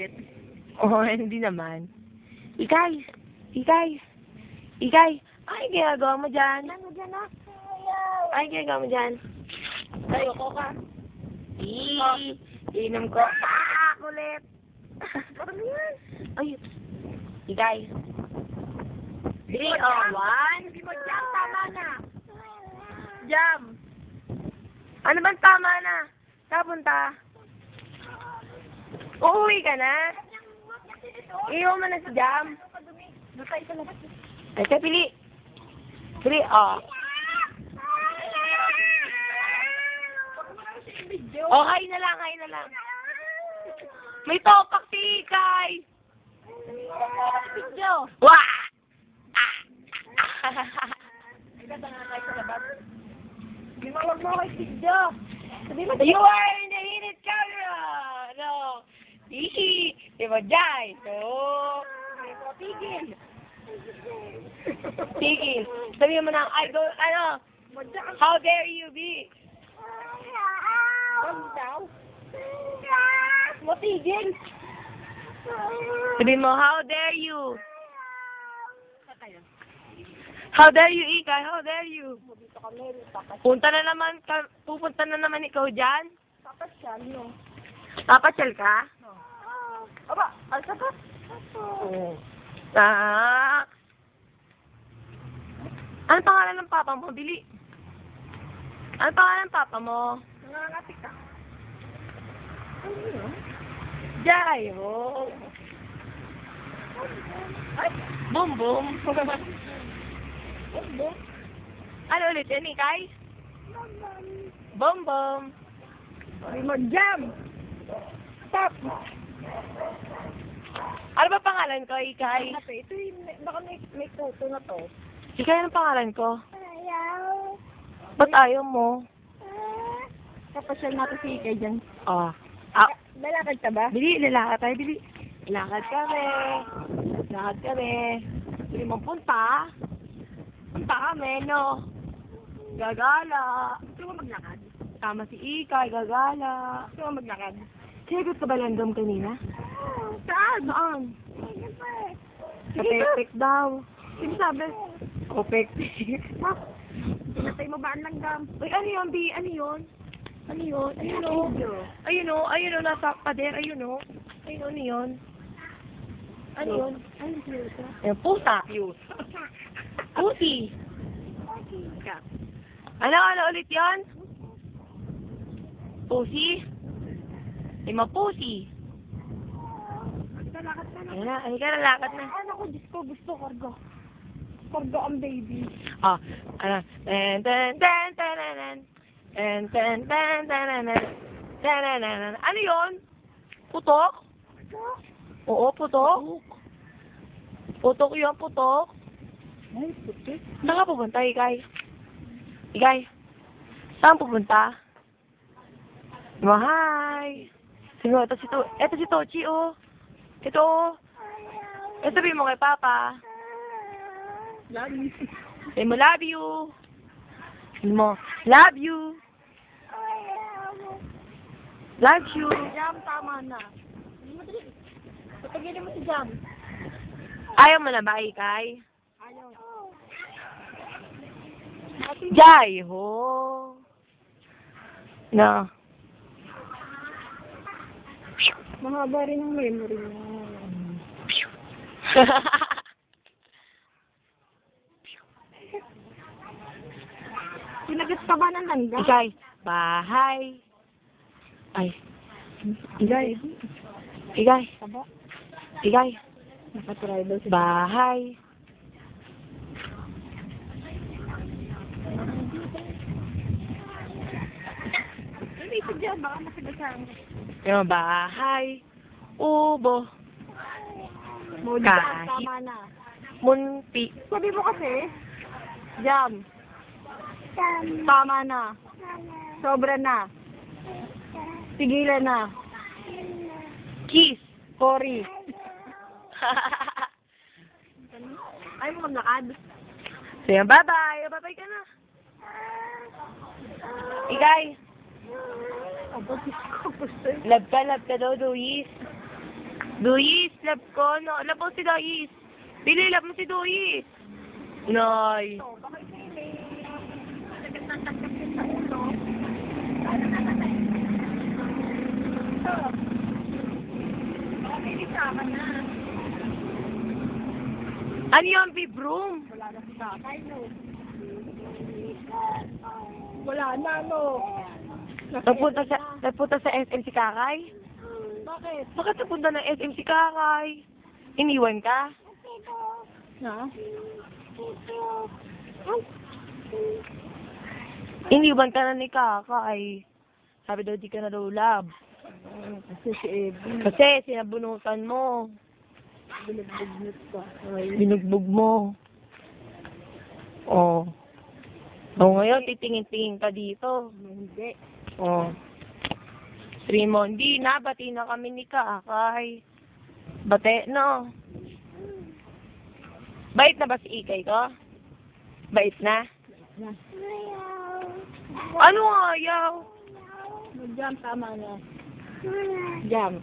ulit. Oo, hindi naman. Ikay! Ikay! Ikay! Ay, ginagawa mo dyan? Ano dyan ah? Ay, ginagawa mo dyan? Tayo ko ka. Inom ko. Kulit! Parang yan. Ay, Ikay. 3, 1. Hindi mo dyan, tama na. Jam! Ano bang tama na? Kapunta? Uuwi ka na? Iwan mo na si Jam. Doon tayo sa labas. Ay, pili. Pili, oh. Oh, hi na lang, hi na lang. May topak si Ikay. Video. Wah! Ikata nga tayo sa labas. Hindi mo wag mo kay video. Sabi mo, You are in the heated camera. No. Hihi. Di ba, Jai? No. tigil. Tigil. Sabi mo na, I go, ano, how dare you be? Wag daw. Matigil. Sabi mo, how dare you? How dare you, Ikay? How dare you? Dito kami, Pupunta na naman ikaw dyan? papasyal, no? Papasyal ka? Aba, alsa ka? Tak. Ano pangalan ng papa mo? Bili. Ano pangalan ng papa mo? Nangangati ka. Jai ho. Ay, Boom boom. hindi. Ano ulit yun, Ikay? Boom boom. Sabi mo, jam. Stop. Ano ba pangalan ko, Ikay? Ito yung, baka may photo na to. Ikay, ano pangalan ko? Ayaw. Ba't ayaw mo? Papasyal natin si Ikay dyan. Ah. Lalakad ka ba? Bili, lalakad tayo, bili. Lakad kami. Lakad kami. Bili mo punta. Punta kami, no? Gagala. Gusto mo maglakad? Tama si Ikay, gagala. Gusto mo maglakad? Sinagot ka ba landom kanina? Saan? Saan? Sa Sige ka. pek daw. Sino sabi? O pek. Ha? Pinatay mo ba ang langgam? Uy, ano yun, Bi? Ano yun? Ano yun? Ayun o. Ayun o, ayun o, nasa pader. Ayun o. Ayun o, ano yun? Ano yun? Ay, cute. Ayun, pusa. Pusi. Ano ulit yun? Pusi? Lima pusi. Lalakad ka na. Ayun na, halika na, lakad na. Ano ko, Diyos ko, gusto karga. Karga ang baby. Ah, ano? Ten, ten, ten, ten, ten, ten, ten, ten, ten, ten, ten. Ano yun? Putok? Oo, putok. Putok yun, putok. Ay, puti. Saan ka pupunta, Ikay? Ikay? Saan pupunta? Oh, hi! Sino? Ito si Tochi, oh. Ito, oh. Ito, sabihin mo kay Papa. Lagi. Sabihin mo, love you. Sabihin mo, love you. Love you. Jam, tama na. Hindi mo dali. Patagilin mo si Jam. Ayaw mo na ba, Ikay? Ayaw. Jai ho. Na. Mahaba rin ang memory mo. Sinagot ka ba ng langga? Ikay, bahay. Ay. Ikay. Ikay. Taba. Ikay. Nakatry daw si Bahay. Hindi si Jam, baka masagasang. Yung bahay. Ubo. Moda, Kahit. tama na. Munti. Sabi mo kasi, Jam. Tama na. Sobra na. Tigilan na. Kiss. Cory. Ay mo maglakad. So yan, bye-bye. Bye-bye ka na. Ikay. Aba, Diyos ko, gusto yun. Love ka daw, Luis. Duyis, love ko. No, love mo si Duyis. Pili, love mo si Duyis. Nay. Ito, baka ito yung may nagkatagkap din sa ulo. Paano natatay? Ito. Baka may sa akin na. Ano yung bibroom? Wala na si tatay, no? Wala na, no? Nagpunta sa SM si Kakay? Bakit? Bakit napunta ng SM si Kakay? Iniwan ka? Ha? Iniwan ka na ni Kakay. Sabi daw di ka na daw love. Kasi si Evan, Kasi sinabunutan mo. binugbog ka. Binugbog mo. Oh. Oh, ngayon titingin-tingin ka dito. Hindi. Oh. Trimondi na, bati na kami ni Kakay. Bate, no? Bait na ba si Ikay ko? Bait na? Ano ayaw? Mag-jump, tama na. Jump.